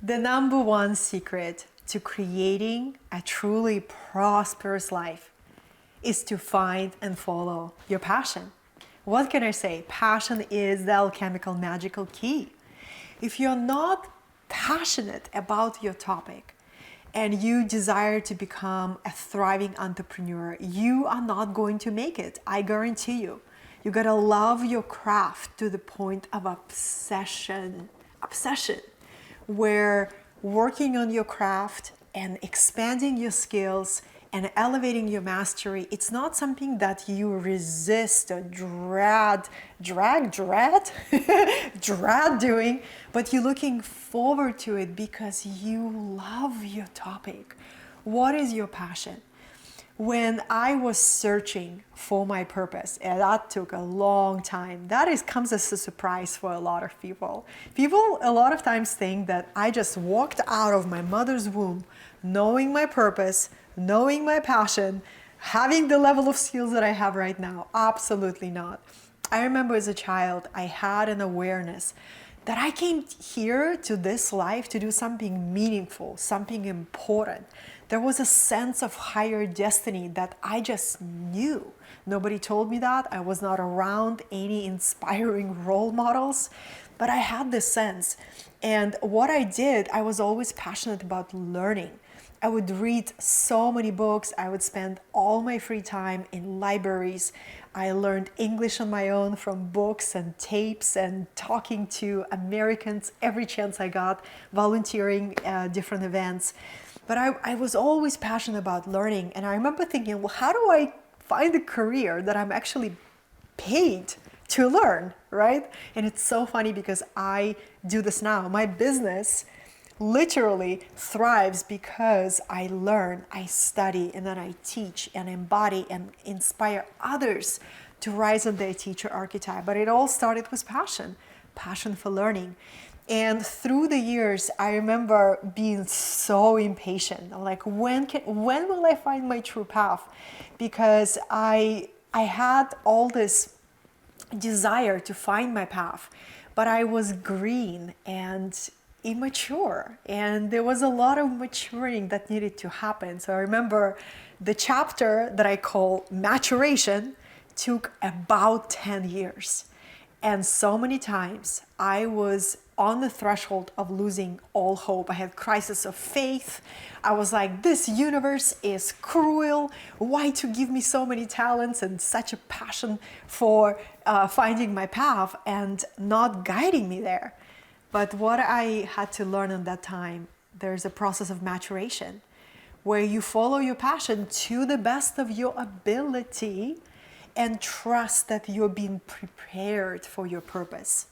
The number one secret to creating a truly prosperous life is to find and follow your passion. What can I say? Passion is the alchemical magical key. If you're not passionate about your topic and you desire to become a thriving entrepreneur, you are not going to make it. I guarantee you. You gotta love your craft to the point of obsession. Obsession. Where working on your craft and expanding your skills and elevating your mastery, it's not something that you resist or dread doing, but you're looking forward to it because you love your topic. What is your passion? When I was searching for my purpose, and that took a long time, comes as a surprise for a lot of people. People a lot of times think that I just walked out of my mother's womb knowing my purpose, knowing my passion, having the level of skills that I have right now. Absolutely not. I remember as a child, I had an awareness that I came here to this life to do something meaningful, something important. There was a sense of higher destiny that I just knew. Nobody told me that. I was not around any inspiring role models, but I had this sense. And what I did, I was always passionate about learning. I would read so many books. I would spend all my free time in libraries. I learned English on my own from books and tapes and talking to Americans every chance I got, volunteering at different events. But I was always passionate about learning. And I remember thinking, well, how do I find a career that I'm actually paid to learn, right? And it's so funny because I do this now. My business literally thrives because I learn, I study, and then I teach and embody and inspire others to rise in their teacher archetype. But it all started with passion for learning. And through the years, I remember being so impatient. I'm like, when will I find my true path? Because I had all this desire to find my path, but I was green and immature, and there was a lot of maturing that needed to happen. So I remember the chapter that I call maturation took about 10 years. And so many times I was on the threshold of losing all hope. I had crisis of faith. I was like, this universe is cruel. Why to give me so many talents and such a passion for finding my path and not guiding me there? But what I had to learn in that time, there's a process of maturation where you follow your passion to the best of your ability and trust that you're being prepared for your purpose.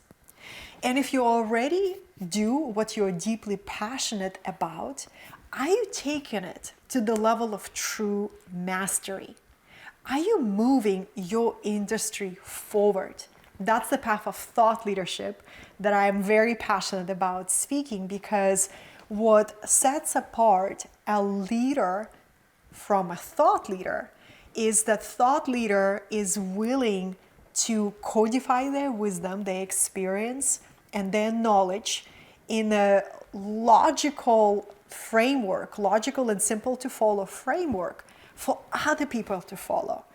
And if you already do what you're deeply passionate about, are you taking it to the level of true mastery? Are you moving your industry forward? That's the path of thought leadership that I am very passionate about speaking, because what sets apart a leader from a thought leader is that thought leader is willing to codify their wisdom, their experience, and their knowledge in a logical framework, logical and simple to follow framework for other people to follow.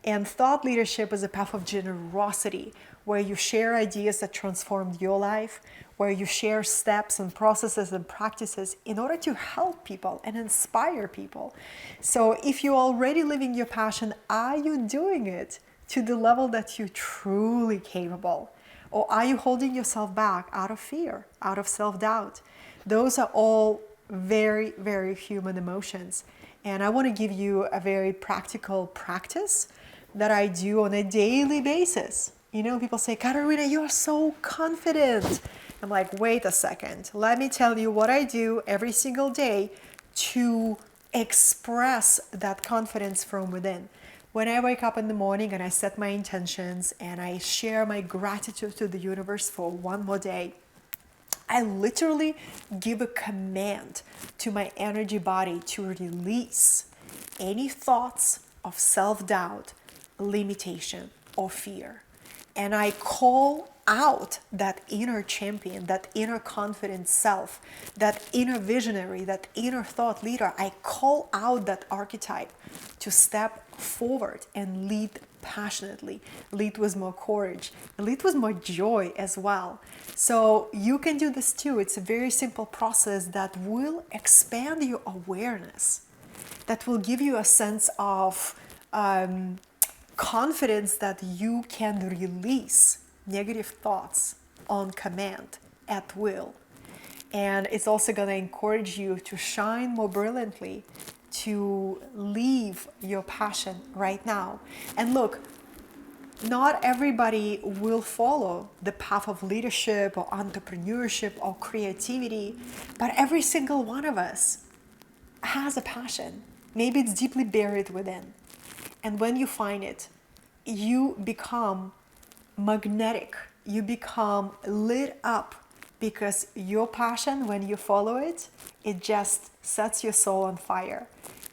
And thought leadership is a path of generosity, where you share ideas that transformed your life, where you share steps and processes and practices in order to help people and inspire people. So if you're already living your passion, are you doing it to the level that you're truly capable? Or are you holding yourself back out of fear, out of self-doubt? Those are all very, very human emotions. And I want to give you a very practical practice that I do on a daily basis. You know, people say, Katerina, you're so confident. I'm like, wait a second. Let me tell you what I do every single day to express that confidence from within. When I wake up in the morning and I set my intentions and I share my gratitude to the universe for one more day, I literally give a command to my energy body to release any thoughts of self-doubt, limitation, or fear. And I call out that inner champion, that inner confident self, that inner visionary, that inner thought leader. I call out that archetype to step forward and lead passionately, lead with more courage, lead with more joy as well. So you can do this too. It's a very simple process that will expand your awareness, that will give you a sense of confidence that you can release negative thoughts on command at will. And it's also going to encourage you to shine more brilliantly, to live your passion right now. And look, not everybody will follow the path of leadership or entrepreneurship or creativity, but every single one of us has a passion. Maybe it's deeply buried within. And when you find it, you become magnetic. You become lit up, because your passion, when you follow it, it just sets your soul on fire.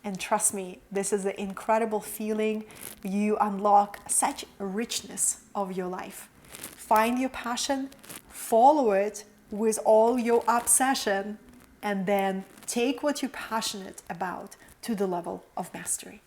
And trust me, this is an incredible feeling. You unlock such richness of your life. Find your passion, follow it with all your obsession, and then take what you're passionate about to the level of mastery.